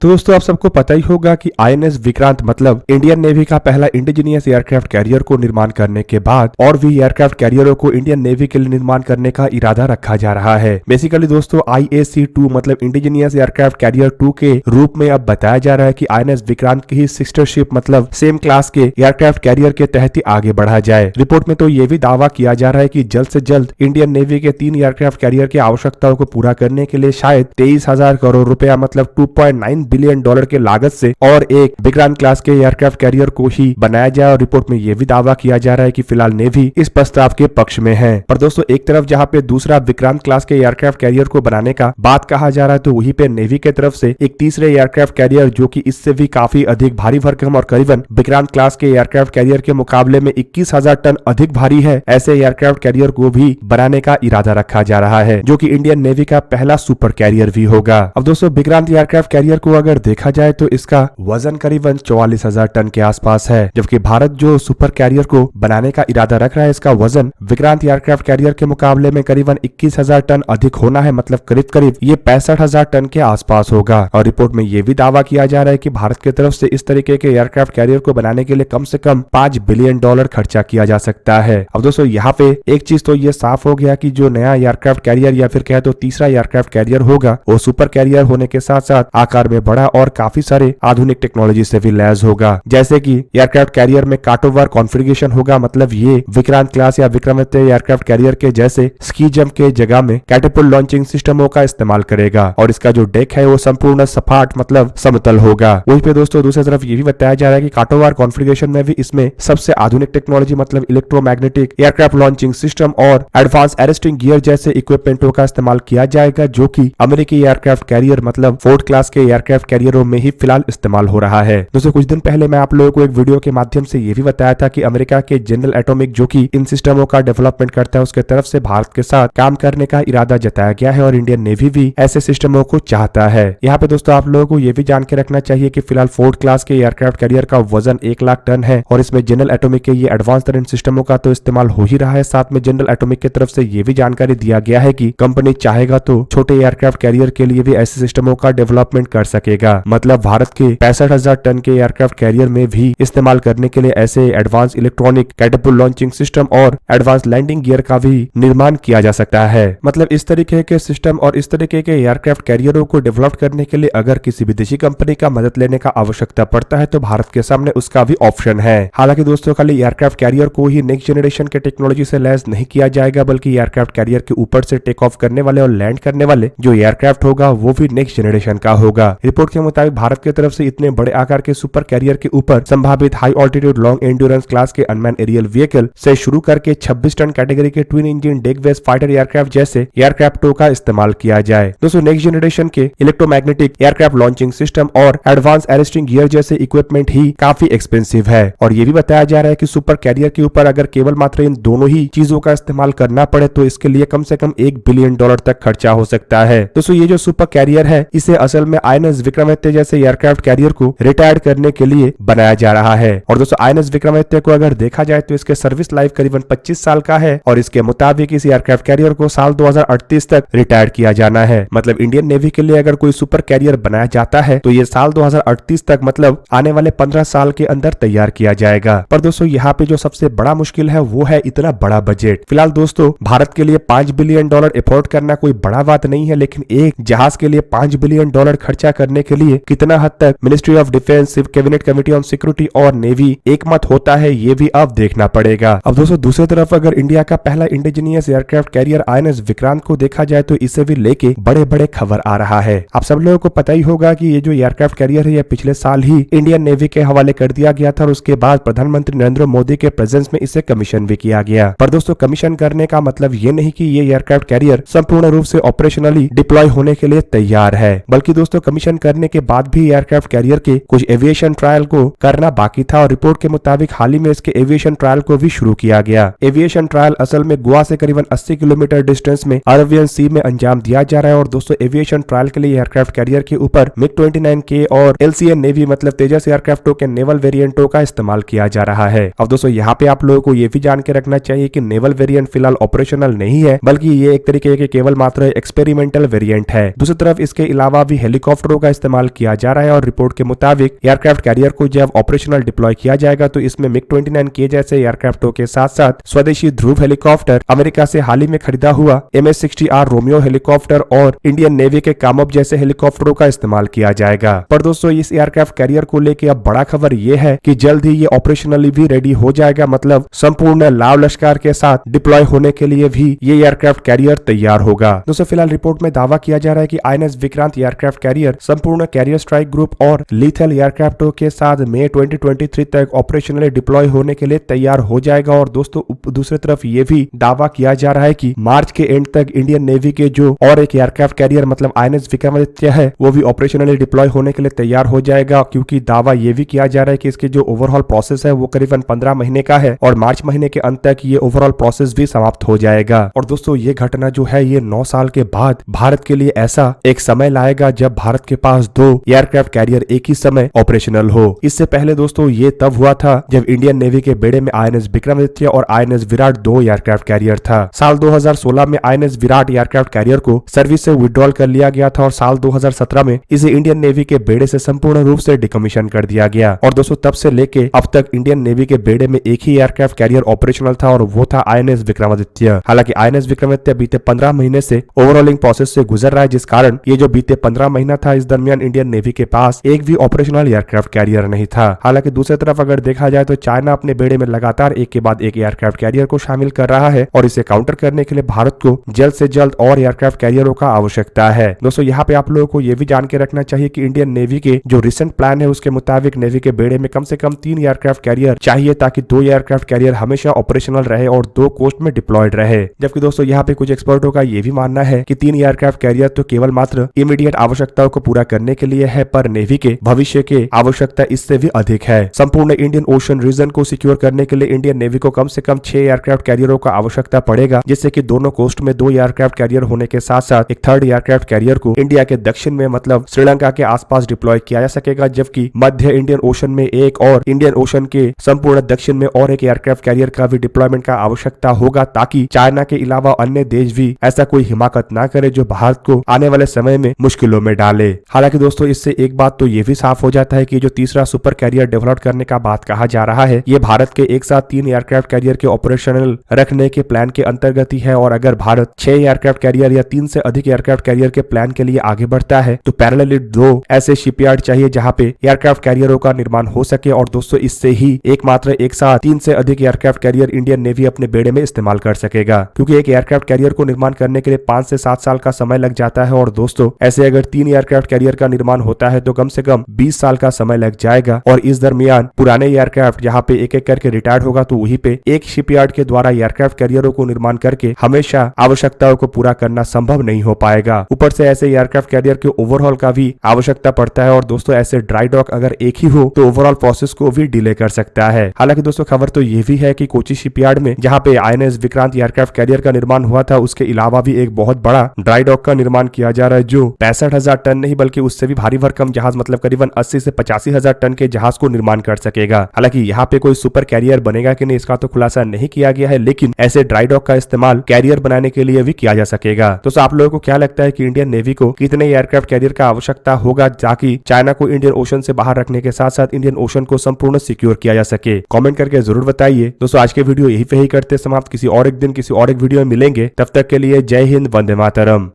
तो दोस्तों आप सबको पता ही होगा कि आईएनएस विक्रांत मतलब इंडियन नेवी का पहला इंडिजीनियस एयरक्राफ्ट कैरियर को निर्माण करने के बाद और भी एयरक्राफ्ट कैरियरों को इंडियन नेवी के लिए निर्माण करने का इरादा रखा जा रहा है। बेसिकली दोस्तों IAC-2 मतलब इंडिजीनियस एयरक्राफ्ट कैरियर 2 के रूप में अब बताया जा रहा है कि आईएनएस विक्रांत की ही सिस्टर शिप मतलब सेम क्लास के एयरक्राफ्ट कैरियर के तहत ही आगे बढ़ा जाए। रिपोर्ट में तो ये भी दावा किया जा रहा है कि जल्द से जल्द इंडियन नेवी के 3 एयरक्राफ्ट कैरियर की आवश्यकताओं को पूरा करने के लिए शायद 23,000 करोड़ रुपया मतलब 2.9 बिलियन डॉलर के लागत से और एक विक्रांत क्लास के एयरक्राफ्ट कैरियर को ही बनाया जाए। और रिपोर्ट में यह भी दावा किया जा रहा है कि फिलहाल नेवी इस प्रस्ताव के पक्ष में है। पर दोस्तों एक तरफ जहां पे दूसरा विक्रांत क्लास के एयरक्राफ्ट कैरियर को बनाने का बात कहा जा रहा है, तो वहीं पे नेवी के तरफ से एक तीसरे एयरक्राफ्ट कैरियर जो कि इससे भी काफी अधिक भारी भरकम और करीबन विक्रांत क्लास के एयरक्राफ्ट कैरियर के मुकाबले में 21,000 टन अधिक भारी है, ऐसे एयरक्राफ्ट कैरियर को भी बनाने का इरादा रखा जा रहा है, जो कि इंडियन नेवी का पहला सुपर कैरियर भी होगा। अब दोस्तों विक्रांत एयरक्राफ्ट कैरियर को अगर देखा जाए तो इसका वजन करीबन 44,000 टन के आसपास है, जबकि भारत जो सुपर कैरियर को बनाने का इरादा रख रहा है इसका वजन विक्रांत एयरक्राफ्ट कैरियर के मुकाबले में करीबन 21,000 टन अधिक होना है, मतलब करीब करीब ये 65,000 टन के आसपास होगा। और रिपोर्ट में यह भी दावा किया जा रहा है कि भारत की तरफ से इस तरीके के एयरक्राफ्ट कैरियर को बनाने के लिए कम से कम $5 बिलियन खर्चा किया जा सकता है। अब दोस्तों यहाँ पे एक चीज तो ये साफ हो गया कि जो नया एयरक्राफ्ट कैरियर या फिर कहे तो तीसरा एयरक्राफ्ट कैरियर होगा वो सुपर कैरियर होने के साथ साथ आकार में बड़ा और काफी सारे आधुनिक टेक्नोलॉजी से भी लैस होगा, जैसे कि एयरक्राफ्ट कैरियर में काटोवर कॉन्फ़िगरेशन होगा, मतलब ये विक्रांत क्लास या विक्रमादित्य एयरक्राफ्ट कैरियर के जैसे स्की जंप के जगह में कैटपुल लॉन्चिंग सिस्टमों का इस्तेमाल करेगा और इसका जो डेक है वो संपूर्ण सपाट मतलब समतल होगा। वहीं पे दोस्तों दूसरी तरफ ये भी बताया जा रहा है कि काटोवर कॉन्फ़िगरेशन में भी इसमें सबसे आधुनिक टेक्नोलॉजी मतलब इलेक्ट्रोमैग्नेटिक एयरक्राफ्ट लॉन्चिंग सिस्टम और एडवांस अरेस्टिंग गियर जैसे इक्विपमेंटों का इस्तेमाल किया जाएगा, जो कि अमेरिकी एयरक्राफ्ट कैरियर मतलब फोर्ड क्लास के एयरक्राफ्ट कैरियरों में ही फिलहाल इस्तेमाल हो रहा है। दोस्तों कुछ दिन पहले मैं आप लोगों को एक वीडियो के माध्यम से ये भी बताया था कि अमेरिका के जनरल एटॉमिक जो कि इन सिस्टमों का डेवलपमेंट करता है उसके तरफ से भारत के साथ काम करने का इरादा जताया गया है और इंडियन नेवी भी ऐसे सिस्टमों को चाहता है। यहाँ पे दोस्तों आप लोगों को ये भी जान के रखना चाहिए कि फिलहाल फोर्ड क्लास के एयरक्राफ्ट कैरियर का वजन 1 लाख टन है और इसमें जनरल एटॉमिक के ये एडवांस तरह सिस्टमों का तो इस्तेमाल हो ही रहा है। साथ में जनरल एटॉमिक की तरफ से ये भी जानकारी दिया गया है कि कंपनी चाहेगा तो छोटे एयरक्राफ्ट कैरियर के लिए भी ऐसे सिस्टमों का डेवलपमेंट कर सकेगा, मतलब भारत के 65,000 टन के एयरक्राफ्ट कैरियर में भी इस्तेमाल करने के लिए ऐसे एडवांस इलेक्ट्रॉनिक कैटपुल लॉन्चिंग सिस्टम और एडवांस लैंडिंग गियर का भी निर्माण किया जा सकता है। मतलब इस तरीके के सिस्टम और इस तरीके के एयरक्राफ्ट कैरियरों को डेवलप करने के लिए अगर किसी विदेशी कंपनी का मदद लेने का आवश्यकता पड़ता है तो भारत के सामने उसका भी ऑप्शन है। हालांकि दोस्तों खाली एयरक्राफ्ट कैरियर को ही नेक्स्ट जनरेशन के टेक्नोलॉजी से लैस नहीं किया जाएगा, बल्कि एयरक्राफ्ट कैरियर के ऊपर से टेक ऑफ करने वाले और लैंड करने वाले जो एयरक्राफ्ट होगा वो भी नेक्स्ट जनरेशन का होगा। रिपोर्ट के मुताबिक भारत की तरफ से इतने बड़े आकार के सुपर कैरियर के ऊपर संभावित high altitude long endurance class के अनमैन एरियल व्हीकल से शुरू करके 26 टन कैटेगरी के twin engine deck based fighter aircraft जैसे एयरक्राफ्टों का इस्तेमाल किया जाए। दोस्तों नेक्स्ट जनरेशन के इलेक्ट्रोमैग्नेटिक एयरक्राफ्ट लॉन्चिंग सिस्टम और एडवांस अरेस्टिंग गियर जैसे इक्विपमेंट ही काफी एक्सपेंसिव है और ये भी बताया जा रहा है कि सुपर कैरियर के ऊपर अगर केवल मात्र इन दोनों ही चीजों का इस्तेमाल करना पड़े तो इसके लिए कम से कम $1 बिलियन तक खर्चा हो सकता है। दोस्तों ये जो सुपर कैरियर है इसे असल में आईएनएस विक्रमादित्य जैसे एयरक्राफ्ट कैरियर को रिटायर्ड करने के लिए बनाया जा रहा है। और दोस्तों आईएनएस विक्रमादित्य को अगर देखा जाए तो इसके सर्विस लाइफ करीबन 25 साल का है और इसके मुताबिक इस एयरक्राफ्ट कैरियर को साल 2038 तक रिटायर किया जाना है। मतलब इंडियन नेवी के लिए अगर कोई सुपर कैरियर बनाया जाता है तो ये साल 2038 तक मतलब आने वाले 15 साल के अंदर तैयार किया जाएगा। पर दोस्तों यहाँ पे जो सबसे बड़ा मुश्किल है वो है इतना बड़ा बजट। फिलहाल दोस्तों भारत के लिए $5 बिलियन एफोर्ड करना कोई बड़ा बात नहीं है, लेकिन एक जहाज के लिए $5 बिलियन खर्चा करने के लिए कितना हद तक ministry of defence, cabinet committee on security और नेवी एक मत होता है ये भी अब देखना पड़ेगा। अब दोस्तों दूसरी तरफ अगर इंडिया का पहला indigenous aircraft carrier INS Vikrant को देखा जाए तो इसे भी लेके बड़े बड़े खबर आ रहा है। आप सब लोगों को पता ही होगा कि ये जो एयरक्राफ्ट कैरियर है ये पिछले साल ही इंडियन नेवी के हवाले कर दिया गया था और उसके बाद प्रधानमंत्री नरेंद्र मोदी के प्रेजेंस में इसे कमीशन भी किया गया। पर दोस्तों कमीशन करने का मतलब ये नहीं कि ये एयरक्राफ्ट कैरियर संपूर्ण रूप से ऑपरेशनली डिप्लॉय होने के लिए तैयार है, बल्कि दोस्तों कमीशन करने के बाद भी एयरक्राफ्ट कैरियर के कुछ एविएशन ट्रायल को करना बाकी था और रिपोर्ट के मुताबिक हाल ही में इसके एविएशन ट्रायल को भी शुरू किया गया। एविएशन ट्रायल असल में गोवा से करीबन 80 किलोमीटर डिस्टेंस में अरेबियन सी में अंजाम दिया जा रहा है और दोस्तों एविएशन ट्रायल के लिए एयरक्राफ्ट कैरियर के ऊपर MiG-29K और LCA नेवी मतलब तेजस एयरक्राफ्टों के नेवल वेरिएंटों का इस्तेमाल किया जा रहा है। अब दोस्तों यहाँ पे आप लोगों को ये भी जान के रखना चाहिए कि नेवल वेरिएंट फिलहाल ऑपरेशनल नहीं है, बल्कि ये एक तरीके के केवल मात्र एक्सपेरिमेंटल वेरिएंट है। दूसरी तरफ इसके अलावा भी हेलीकॉप्टरों का इस्तेमाल किया जा रहा है और रिपोर्ट के मुताबिक एयरक्राफ्ट कैरियर को जब ऑपरेशनल डिप्लॉय किया जाएगा तो इसमें MiG-29K जैसे एयरक्राफ्टों के साथ साथ स्वदेशी ध्रुव हेलीकॉप्टर, अमेरिका से हाल ही में खरीदा हुआ MS-60R रोमियो हेलीकॉप्टर और इंडियन नेवी के कामोब जैसे हेलीकॉप्टरों का इस्तेमाल किया जाएगा। पर दोस्तों इस एयरक्राफ्ट कैरियर को लेकर अब बड़ा खबर ये है कि जल्द ही ये ऑपरेशनली भी रेडी हो जाएगा, मतलब संपूर्ण लाव लश्कर के साथ डिप्लॉय होने के लिए भी ये एयरक्राफ्ट कैरियर तैयार होगा। दोस्तों फिलहाल रिपोर्ट में दावा किया जा रहा है कि INS विक्रांत एयरक्राफ्ट कैरियर संपूर्ण कैरियर स्ट्राइक ग्रुप और लीथल एयरक्राफ्टों के साथ मई 2023 तक ऑपरेशनली डिप्लॉय होने के लिए तैयार हो जाएगा। और दोस्तों दूसरी तरफ ये भी दावा किया जा रहा है कि मार्च के एंड तक इंडियन नेवी के जो और एक एयरक्राफ्ट कैरियर मतलब INS विक्रमादित्य है वो भी ऑपरेशनली डिप्लॉय होने के लिए तैयार हो जाएगा, क्योंकि दावा ये भी किया जा रहा है कि इसके जो ओवरऑल प्रोसेस है वो करीबन 15 महीने का है और मार्च महीने के अंत तक ये ओवरऑल प्रोसेस भी समाप्त हो जाएगा। और दोस्तों ये घटना जो है ये 9 साल के बाद भारत के लिए ऐसा एक समय लाएगा जब भारत के पास 2 एयरक्राफ्ट कैरियर एक ही समय ऑपरेशनल हो। इससे पहले दोस्तों ये तब हुआ था जब इंडियन नेवी के बेड़े में INS विक्रमादित्य और INS विराट 2 एयरक्राफ्ट कैरियर था। साल 2016 में INS विराट एयरक्राफ्ट कैरियर को सर्विस से विड्रॉल कर लिया गया था और साल 2017 में इसे इंडियन नेवी के बेड़े से संपूर्ण रूप से डिकमीशन कर दिया गया। और दोस्तों तब से लेके अब तक इंडियन नेवी के बेड़े में एक ही एयरक्राफ्ट कैरियर ऑपरेशनल था और वो था INS विक्रमादित्य। हालांकि INS विक्रमादित्य बीते 15 महीने से ओवरऑलिंग प्रोसेस से गुजर रहा है, जिस कारण ये जो बीते 15 महीना था इस दरमियान इंडियन नेवी के पास एक भी ऑपरेशनल एयरक्राफ्ट कैरियर नहीं था। हालांकि दूसरी तरफ अगर देखा जाए तो चाइना अपने बेड़े में लगातार एक के बाद एक एयरक्राफ्ट कैरियर को शामिल कर रहा है और इसे काउंटर करने के लिए भारत को जल्द से जल्द और एयरक्राफ्ट कैरियरों का आवश्यकता है। दोस्तों यहाँ पे आप लोगों को ये भी जान के रखना चाहिए कि इंडियन नेवी के जो रिसेंट प्लान है उसके मुताबिक नेवी के बेड़े में कम से कम 3 एयरक्राफ्ट कैरियर चाहिए ताकि 2 एयरक्राफ्ट कैरियर हमेशा ऑपरेशनल रहे और 2 कोस्ट में डिप्लॉयड रहे। जबकि दोस्तों यहाँ पे कुछ एक्सपर्टों का ये भी मानना है कि 3 एयरक्राफ्ट कैरियर तो केवल मात्र इमीडिएट आवश्यकताओं को पूरा करने के लिए है, पर नेवी के भविष्य के आवश्यकता इससे भी अधिक है। संपूर्ण इंडियन ओशन रीजन को सिक्योर करने के लिए इंडियन नेवी को कम से कम 6 एयरक्राफ्ट कैरियरों का आवश्यकता पड़ेगा, जिससे कि दोनों कोस्ट में 2 एयरक्राफ्ट कैरियर होने के साथ साथ एक 3rd एयरक्राफ्ट कैरियर को इंडिया के दक्षिण में मतलब श्रीलंका के आसपास डिप्लॉय किया जा सकेगा, जबकि मध्य इंडियन ओशन में एक और इंडियन ओशन के संपूर्ण दक्षिण में और एक एयरक्राफ्ट कैरियर का भी डिप्लॉयमेंट का आवश्यकता होगा, ताकि चाइना के अलावा अन्य देश भी ऐसा कोई हिमाकत ना करे जो भारत को आने वाले समय में मुश्किलों में डाले। हालांकि दोस्तों इससे एक बात तो ये भी साफ हो जाता है कि जो तीसरा सुपर कैरियर डेवलप करने का बात कहा जा रहा है ये भारत के एक साथ 3 एयरक्राफ्ट कैरियर के ऑपरेशनल रखने के प्लान के अंतर्गत ही है। और अगर भारत 6 एयरक्राफ्ट कैरियर या 3 से अधिक एयरक्राफ्ट कैरियर के प्लान के लिए आगे बढ़ता है तो पैरेलली 2 ऐसे शिपयार्ड चाहिए जहां पे एयरक्राफ्ट कैरियरों का निर्माण हो सके। और दोस्तों इससे ही एकमात्र एक साथ 3 से अधिक एयरक्राफ्ट कैरियर इंडियन नेवी अपने बेड़े में इस्तेमाल कर सकेगा, क्योंकि एक एयरक्राफ्ट कैरियर को निर्माण करने के लिए 5 से 7 साल का समय लग जाता है। और दोस्तों ऐसे अगर 3 एयरक्राफ्ट कैरियर का निर्माण होता है तो कम से कम 20 साल का समय लग जाएगा। और इस दरमियान पुराने एयरक्राफ्ट जहां पे एक एक करके रिटायर्ड होगा तो वहीं पे एक शिपयार्ड के द्वारा एयरक्राफ्ट कैरियरों को निर्माण करके हमेशा आवश्यकताओं को पूरा करना संभव नहीं हो पाएगा। ऊपर से ऐसे एयरक्राफ्ट कैरियर के ओवरऑल का भी आवश्यकता पड़ता है और दोस्तों ऐसे ड्राई डॉक अगर एक ही हो तो ओवरऑल प्रोसेस को भी डिले कर सकता है। हालांकि दोस्तों खबर तो ये भी है कि कोची शिपयार्ड में जहां पे INS विक्रांत एयरक्राफ्ट कैरियर का निर्माण हुआ था उसके अलावा भी एक बहुत बड़ा ड्राई डॉक का निर्माण किया जा रहा है जो 65,000 टन नहीं बल्कि उससे भी भारी भरकम जहाज मतलब करीबन 80 से 85,000 टन के जहाज को निर्माण कर सकेगा। हालांकि यहाँ पे कोई सुपर कैरियर बनेगा कि नहीं इसका तो खुलासा नहीं किया गया है, लेकिन ऐसे ड्राई डॉक का इस्तेमाल कैरियर बनाने के लिए भी किया जा सकेगा। तो आप लोगों को क्या लगता है कि इंडियन नेवी को कितने एयरक्राफ्ट कैरियर का आवश्यकता होगा ताकि चाइना को इंडियन ओशन से बाहर रखने के साथ साथ इंडियन ओशन को संपूर्ण सिक्योर किया जा सके? कमेंट करके जरूर बताइए। दोस्तों आज के वीडियो यही पे ही करते समाप्त, किसी और एक दिन किसी और एक वीडियो में मिलेंगे, तब तक के लिए जय हिंद, वंदे मातरम।